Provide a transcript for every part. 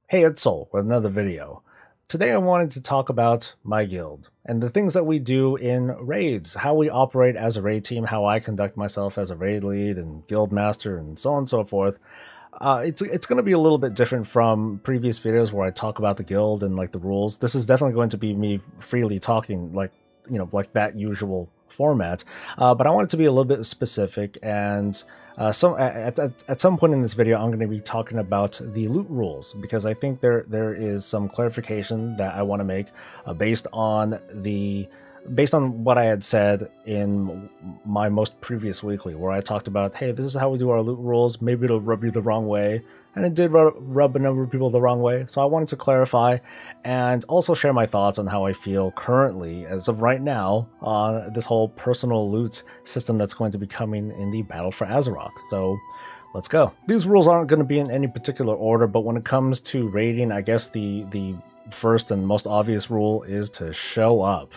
Hey, it's Soul with another video. Today I wanted to talk about my guild and the things that we do in raids, how we operate as a raid team, how I conduct myself as a raid lead and guild master and so on and so forth. It's going to be a little bit different from previous videos where I talk about the guild and like the rules. This is definitely going to be me freely talking like that usual format. But I want it to be a little bit specific and at some point in this video, I'm going to be talking about the loot rules because I think there is some clarification that I want to make based on what I had said in my most previous weekly, where I talked about, hey, this is how we do our loot rules. Maybe it'll rub you the wrong way. And it did rub a number of people the wrong way. So I wanted to clarify and also share my thoughts on how I feel currently, as of right now, on this whole personal loot system that's going to be coming in the Battle for Azeroth. So let's go. These rules aren't going to be in any particular order, but when it comes to raiding, I guess the first and most obvious rule is to show up.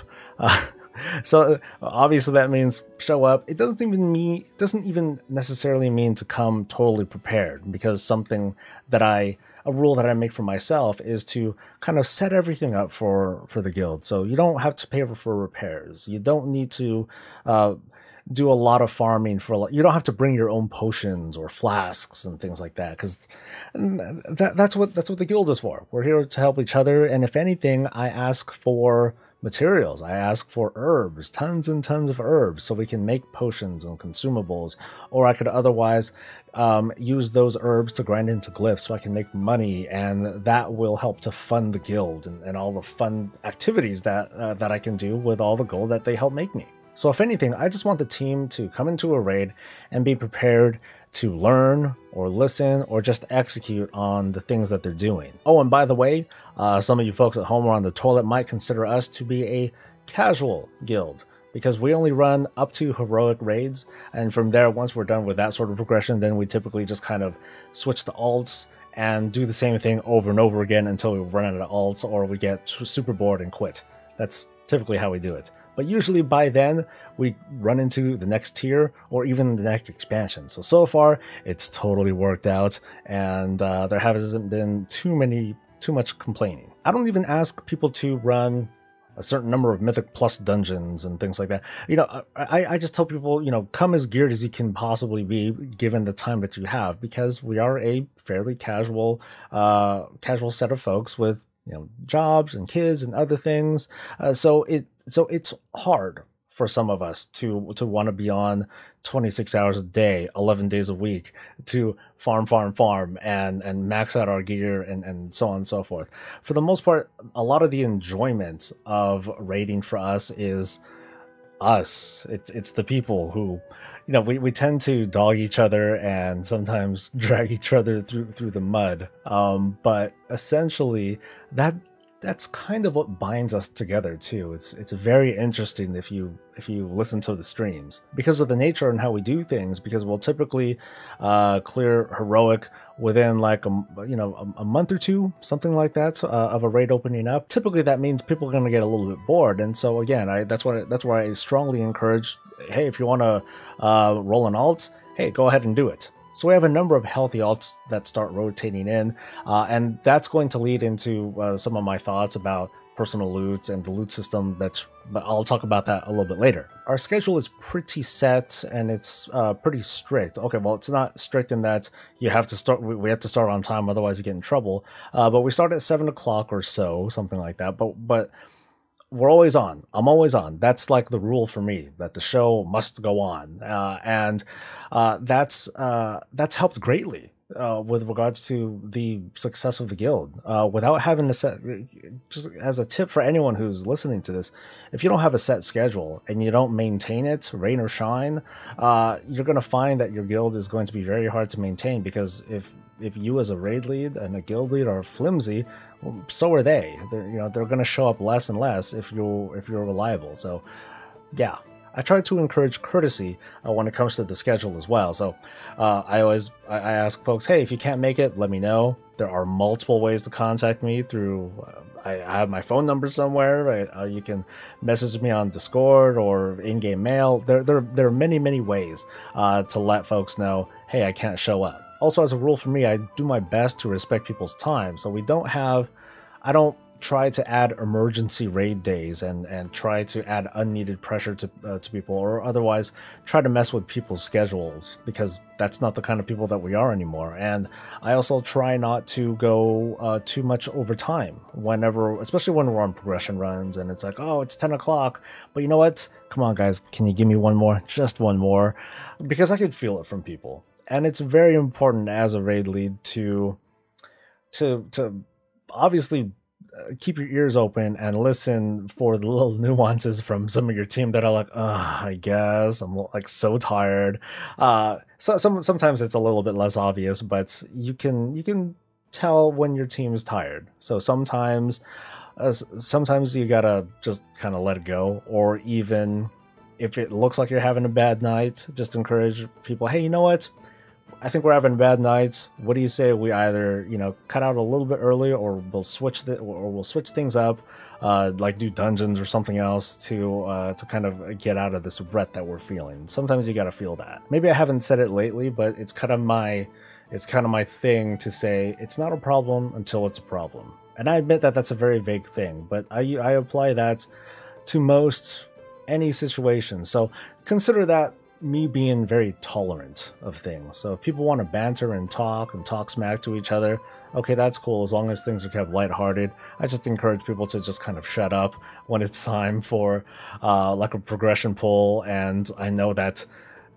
So obviously that means show up. It doesn't even necessarily mean to come totally prepared, because a rule that I make for myself is to kind of set everything up for the guild. So you don't have to pay for repairs. You don't need to do a lot of farming you don't have to bring your own potions or flasks and things like that, because that's what the guild is for. We're here to help each other, and if anything, I ask for materials. I ask for herbs, tons and tons of herbs, so we can make potions and consumables, or I could otherwise use those herbs to grind into glyphs so I can make money, and that will help to fund the guild and all the fun activities that I can do with all the gold that they help make me. So if anything, I just want the team to come into a raid and be prepared to learn or listen or just execute on the things that they're doing. Oh, and by the way, some of you folks at home or on the toilet might consider us to be a casual guild, because we only run up to heroic raids, and from there, once we're done with that sort of progression, then we typically just kind of switch to alts and do the same thing over and over again until we run out of alts or we get super bored and quit. That's typically how we do it. But usually by then, we run into the next tier or even the next expansion. So far, it's totally worked out, and there hasn't been too much complaining. I don't even ask people to run a certain number of Mythic Plus dungeons and things like that. You know, I just tell people, you know, come as geared as you can possibly be given the time that you have, because we are a fairly casual set of folks with, you know, jobs and kids and other things. So it's hard for some of us to want to be on 26 hours a day, 11 days a week, to farm and max out our gear and so on and so forth. For the most part, a lot of the enjoyment of raiding for us is us. It's the people who, you know, we tend to dog each other and sometimes drag each other through the mud. But essentially that's kind of what binds us together too. It's very interesting if you listen to the streams, because of the nature and how we do things, because we'll typically clear heroic within like a month or two, something like that, of a raid opening up. Typically that means people are going to get a little bit bored, and so again, that's why I strongly encourage, hey, if you want to roll an alt, hey, go ahead and do it. So we have a number of healthy alts that start rotating in, and that's going to lead into some of my thoughts about personal loot and the loot system, but I'll talk about that a little bit later. Our schedule is pretty set, and it's pretty strict. Okay, well, it's not strict in that you have to start. We have to start on time, otherwise you get in trouble. But we start at 7 o'clock or so, something like that. But we're always on. I'm always on. That's like the rule for me, that the show must go on, and that's helped greatly with regards to the success of the guild. Without having a set, just as a tip for anyone who's listening to this, if you don't have a set schedule and you don't maintain it, rain or shine, you're going to find that your guild is going to be very hard to maintain, because if you as a raid lead and a guild lead are flimsy, well, so are they. They're going to show up less and less if you're reliable. So yeah, I try to encourage courtesy when it comes to the schedule as well. So I ask folks, hey, if you can't make it, let me know. There are multiple ways to contact me through. I have my phone number somewhere. You can message me on Discord or in-game mail. There are many ways to let folks know, hey, I can't show up. also, as a rule for me, I do my best to respect people's time. So I don't try to add emergency raid days and try to add unneeded pressure to people, or otherwise try to mess with people's schedules, because that's not the kind of people that we are anymore. And I also try not to go too much over time whenever, especially when we're on progression runs and it's like, oh, it's 10 o'clock, but you know what? Come on, guys, can you give me one more? Just one more, because I could feel it from people. And it's very important as a raid lead to obviously keep your ears open and listen for the little nuances from some of your team that are like, I guess I'm like so tired. So sometimes it's a little bit less obvious, but you can tell when your team is tired. So sometimes you gotta just kind of let it go, or even if it looks like you're having a bad night, just encourage people, hey, you know what? I think we're having a bad night. What do you say we either, cut out a little bit early, or we'll switch things up, like do dungeons or something else to kind of get out of this rut that we're feeling. Sometimes you gotta feel that. Maybe I haven't said it lately, but it's kind of my thing to say it's not a problem until it's a problem. And I admit that that's a very vague thing, but I apply that to most any situation. So consider that me being very tolerant of things. So if people want to banter and talk smack to each other, okay, that's cool, as long as things are kept lighthearted. I just encourage people to just kind of shut up when it's time for like a progression pull, and I know that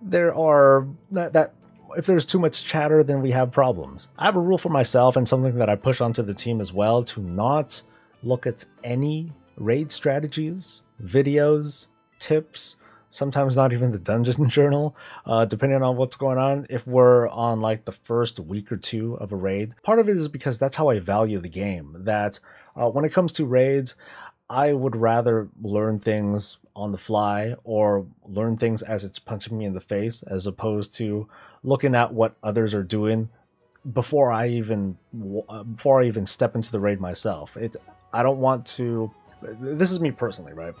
there are that if there's too much chatter, then we have problems. I have a rule for myself, and something that I push onto the team as well, to not look at any raid strategies, videos, tips, sometimes not even the dungeon journal, depending on what's going on, if we're on like the first week or two of a raid. Part of it is because that's how I value the game, that when it comes to raids, I would rather learn things on the fly, or learn things as it's punching me in the face, as opposed to looking at what others are doing before I even step into the raid myself. I don't want to, this is me personally, right?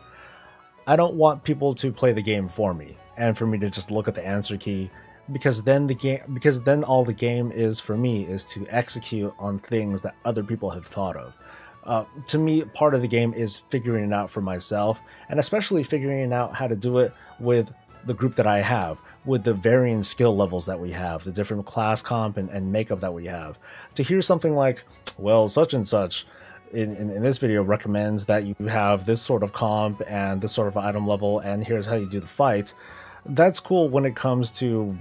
I don't want people to play the game for me, and for me to just look at the answer key, because then all the game is for me is to execute on things that other people have thought of. To me, part of the game is figuring it out for myself, and especially figuring out how to do it with the group that I have, with the varying skill levels that we have, the different class comp and makeup that we have. To hear something like, well, such and such in this video recommends that you have this sort of comp and this sort of item level, and here's how you do the fight. That's cool when it comes to,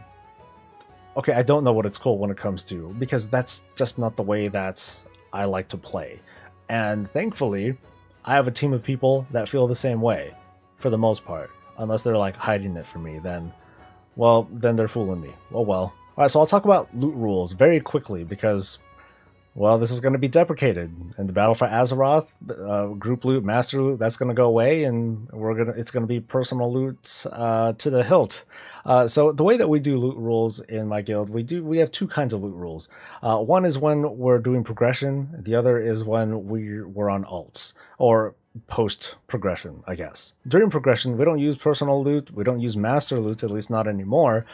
okay, I don't know what it's cool when it comes to, because that's just not the way that I like to play. And thankfully, I have a team of people that feel the same way, for the most part. Unless they're like hiding it from me, then they're fooling me. Oh well. Alright, so I'll talk about loot rules very quickly, because, well, this is going to be deprecated in the battle for Azeroth. Group loot, master loot, that's going to go away, and it's going to be personal loot to the hilt. So the way that we do loot rules in my guild, we have two kinds of loot rules. One is when we're doing progression. The other is when we're on alts, or post progression, I guess. During progression, we don't use personal loot. We don't use master loot, at least not anymore.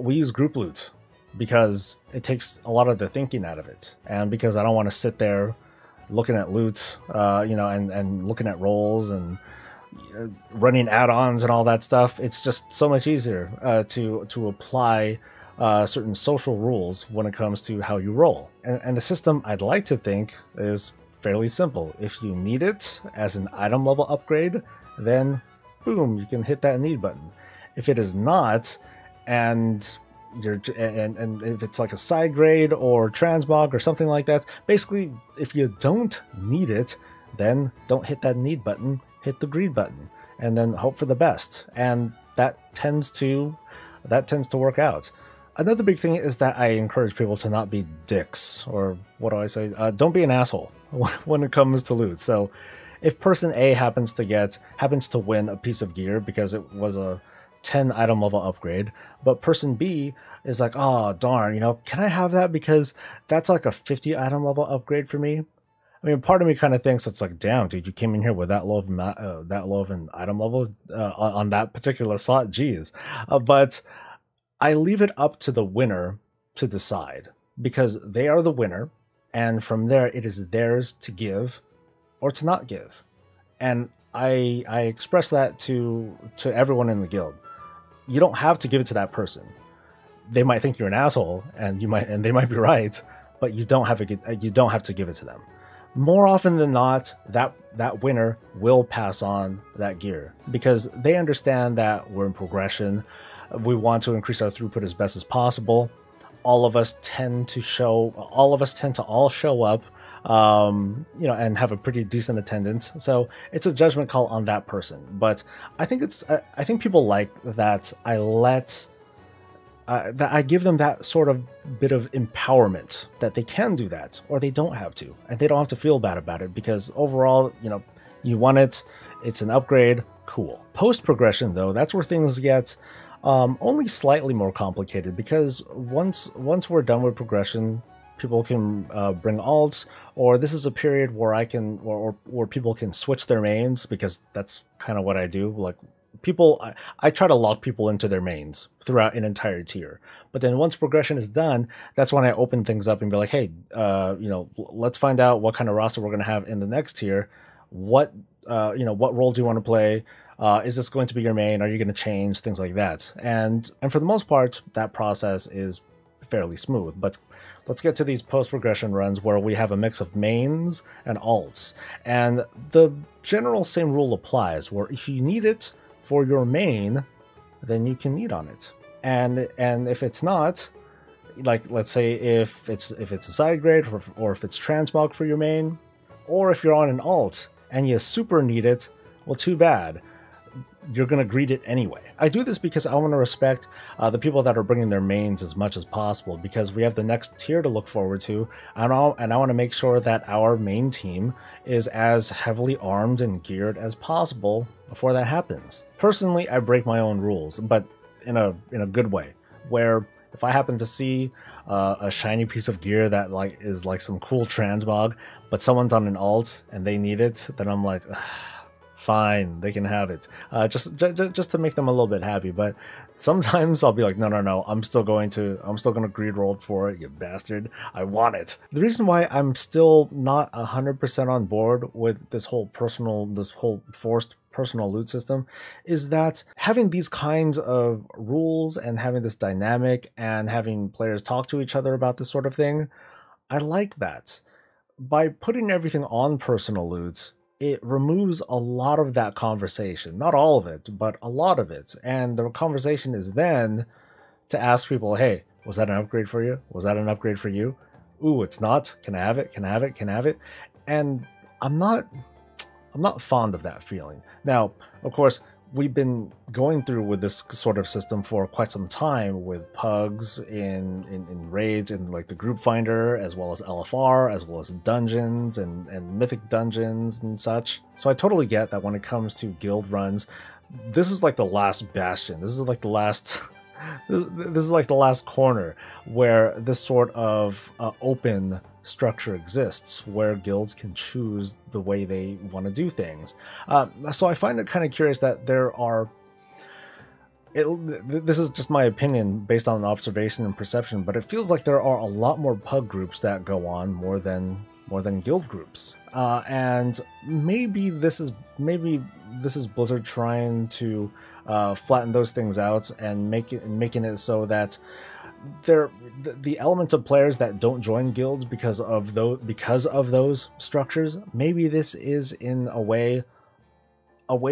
We use group loot, because it takes a lot of the thinking out of it, and because I don't want to sit there looking at loot, and looking at rolls and running add-ons and all that stuff. It's just so much easier to apply certain social rules when it comes to how you roll. And the system, I'd like to think, is fairly simple. If you need it as an item level upgrade, then boom, you can hit that need button. If it is not, and if it's like a side grade or transmog or something like that, basically, if you don't need it, then don't hit that need button, hit the greed button, and then hope for the best. And that tends to work out. Another big thing is that I encourage people to not be dicks, or what do I say? Don't be an asshole when it comes to loot. So if person A happens to win a piece of gear because it was a 10 item level upgrade, but person B is like, oh darn, can I have that because that's like a 50 item level upgrade for me? I mean, part of me kind of thinks it's like, damn, dude, you came in here with that low of an item level on that particular slot. Geez, but I leave it up to the winner to decide, because they are the winner, and from there it is theirs to give or to not give. And I express that to everyone in the guild. You don't have to give it to that person. They might think you're an asshole, and they might be right, but you don't have to give it to them. More often than not, that winner will pass on that gear, because they understand that we're in progression. We want to increase our throughput as best as possible. All of us tend to all show up, you know, and have a pretty decent attendance. So it's a judgment call on that person. But I think people like that that I give them that sort of bit of empowerment that they can do that, or they don't have to, and they don't have to feel bad about it, because overall, you know, you want it, it's an upgrade, cool. Post progression though, that's where things get only slightly more complicated, because once we're done with progression, people can bring alts, or this is a period where I can, or people can switch their mains, because that's kind of what I do. Like, I try to lock people into their mains throughout an entire tier. But then once progression is done, that's when I open things up and be like, hey, you know, let's find out what kind of roster we're going to have in the next tier. What, you know, what role do you want to play? Is this going to be your main? Are you going to change? Things like that. And for the most part, that process is fairly smooth. But let's get to these post-progression runs where we have a mix of mains and alts. And the general same rule applies, where if you need it for your main, then you can need on it. And if it's not, like, let's say if it's a side grade, or if it's transmog for your main, or if you're on an alt and you super need it, well, too bad. You're going to greet it anyway. I do this because I want to respect the people that are bringing their mains as much as possible, because we have the next tier to look forward to, and I want to make sure that our main team is as heavily armed and geared as possible before that happens. Personally, I break my own rules, but in a good way, where if I happen to see a shiny piece of gear that is like some cool transmog, but someone's on an alt and they need it, then I'm like, ugh, fine, they can have it, just to make them a little bit happy. But sometimes I'll be like, no, I'm still gonna greed roll for it, you bastard. I want it. The reason why I'm still not 100% on board with this whole forced personal loot system is that having these kinds of rules and having this dynamic and having players talk to each other about this sort of thing, I like that. By putting everything on personal loots, it removes a lot of that conversation. Not all of it, but a lot of it. And the conversation is then to ask people, hey, was that an upgrade for you? Was that an upgrade for you? Ooh, it's not. Can I have it? Can I have it? Can I have it? And I'm not fond of that feeling. Now, of course, we've been going through with this sort of system for quite some time, with pugs in raids, in like the group finder, as well as LFR, as well as dungeons and mythic dungeons and such. So I totally get that when it comes to guild runs, this is like the last bastion. This is like the last this is like the last corner where this sort of open structure exists, where guilds can choose the way they want to do things. So I find it kind of curious that there are, this is just my opinion based on observation and perception, but it feels like there are a lot more pug groups that go on more than guild groups. And maybe this is Blizzard trying to flatten those things out and making it so that the elements of players that don't join guilds because of those structures, maybe this is in a way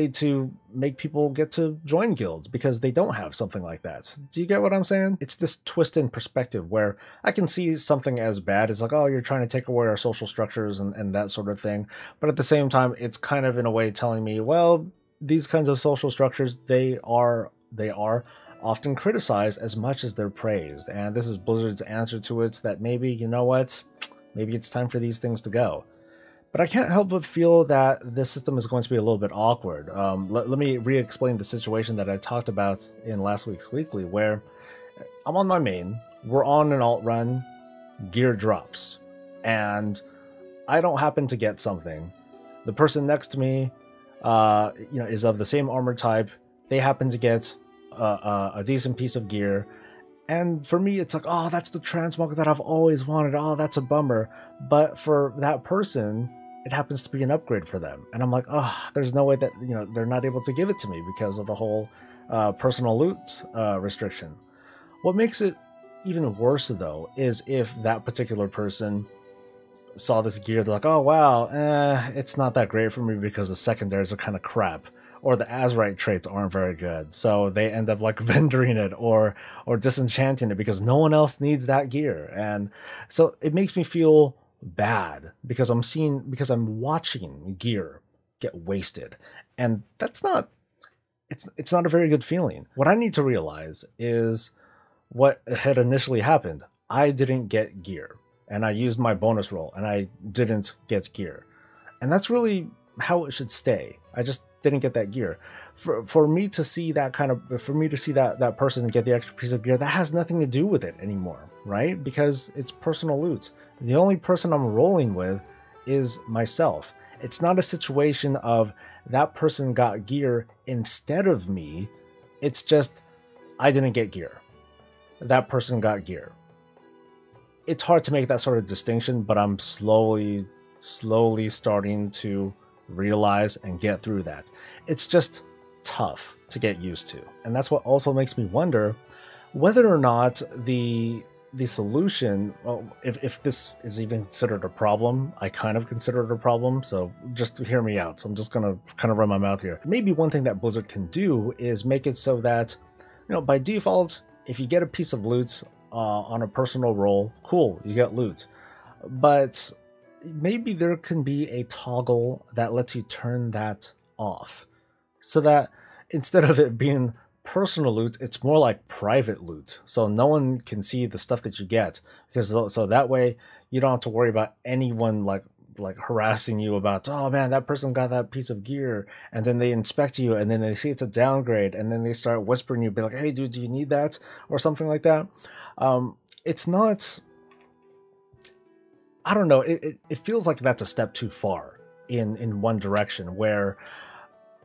to make people get to join guilds because they don't have something like that. Do you get what I'm saying? It's this twist in perspective where I can see something as bad as like, oh, you're trying to take away our social structures and that sort of thing. But at the same time, it's kind of in a way telling me, well, these kinds of social structures, they are often criticized as much as they're praised. And this is Blizzard's answer to it, that maybe, you know what, maybe it's time for these things to go. But I can't help but feel that this system is going to be a little bit awkward. Let me re-explain the situation that I talked about in last week's weekly, where I'm on my main, we're on an alt run, gear drops, and I don't happen to get something. The person next to me, is of the same armor type. They happen to get a decent piece of gear, And for me, it's like, oh, that's the transmog that I've always wanted. Oh, that's a bummer. But for that person, it happens to be an upgrade for them. And I'm like, oh, there's no way that, you know, they're not able to give it to me because of the whole personal loot restriction. What makes it even worse, though, is if that particular person saw this gear, they're like, oh, wow, it's not that great for me because the secondaries are kind of crap, or the Azeroth traits aren't very good. So they end up like vendoring it or disenchanting it because no one else needs that gear. And so it makes me feel bad because I'm watching gear get wasted. And that's not, it's not a very good feeling. What I need to realize is what had initially happened. I didn't get gear, and I used my bonus roll and I didn't get gear. And that's really how it should stay. I just didn't get that gear. For me to see that that person get the extra piece of gear, that has nothing to do with it anymore, right? Because it's personal loot. The only person I'm rolling with is myself. It's not a situation of that person got gear instead of me. It's just, I didn't get gear. That person got gear. It's hard to make that sort of distinction, but I'm slowly starting to realize and get through that. It's just tough to get used to. And that's what also makes me wonder whether or not the solution, well, if this is even considered a problem. I kind of consider it a problem, so just hear me out. So I'm just gonna kind of run my mouth here. Maybe one thing that Blizzard can do is make it so that, you know, by default, if you get a piece of loot on a personal roll, cool, you get loot. But maybe there can be a toggle that lets you turn that off, so that instead of it being personal loot, it's more like private loot, so no one can see the stuff that you get, because so that way you don't have to worry about anyone like harassing you about, oh man, that person got that piece of gear, and then they inspect you and then they see it's a downgrade and then they start whispering you, be like, hey dude, do you need that, or something like that. It's not, I don't know, it feels like that's a step too far in one direction, where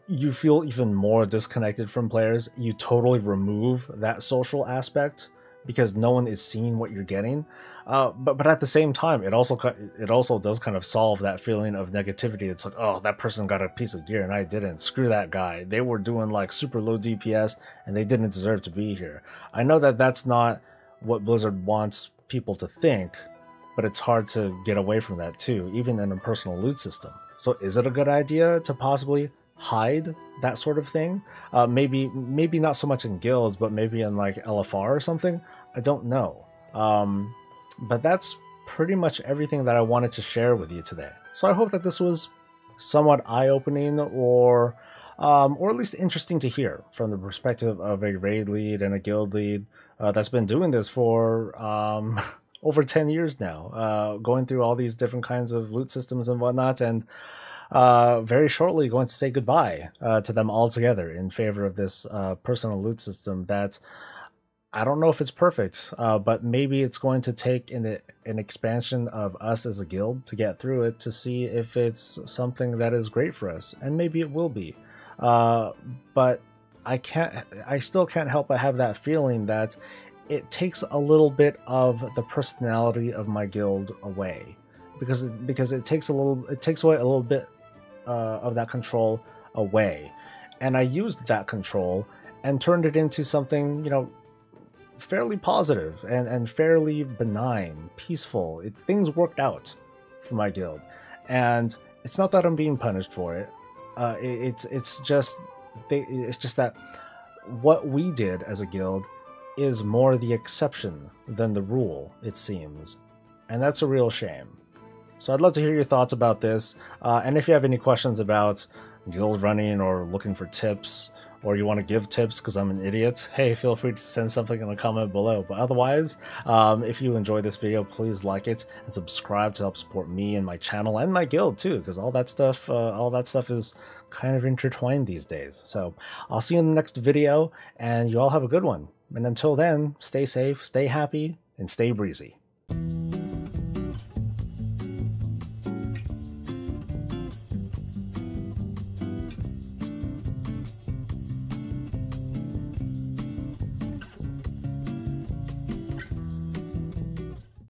you feel even more disconnected from players. You totally remove that social aspect because no one is seeing what you're getting. But at the same time, it also does kind of solve that feeling of negativity. It's like, oh, that person got a piece of gear and I didn't. Screw that guy. They were doing like super low DPS and they didn't deserve to be here. I know that that's not what Blizzard wants people to think, but it's hard to get away from that too, even in a personal loot system. So is it a good idea to possibly hide that sort of thing? Maybe not so much in guilds, but maybe in like LFR or something. I don't know. But that's pretty much everything that I wanted to share with you today. So I hope that this was somewhat eye-opening, or at least interesting to hear from the perspective of a raid lead and a guild lead that's been doing this for over 10 years now, going through all these different kinds of loot systems and whatnot, and very shortly going to say goodbye to them altogether in favor of this personal loot system that I don't know if it's perfect, but maybe it's going to take an expansion of us as a guild to get through it, to see if it's something that is great for us, and maybe it will be. But I still can't help but have that feeling that it takes a little bit of the personality of my guild away, because it takes away a little bit of that control away, and I used that control and turned it into something, you know, fairly positive and fairly benign, peaceful. Things worked out for my guild, and it's not that I'm being punished for it. It's just that what we did as a guild is more the exception than the rule, it seems, and that's a real shame. So I'd love to hear your thoughts about this, and if you have any questions about guild running or looking for tips, or you want to give tips because I'm an idiot, hey, feel free to send something in the comment below. But otherwise, if you enjoyed this video, please like it and subscribe to help support me and my channel and my guild too, because all that stuff is kind of intertwined these days. So I'll see you in the next video, and you all have a good one. And until then, stay safe, stay happy, and stay breezy.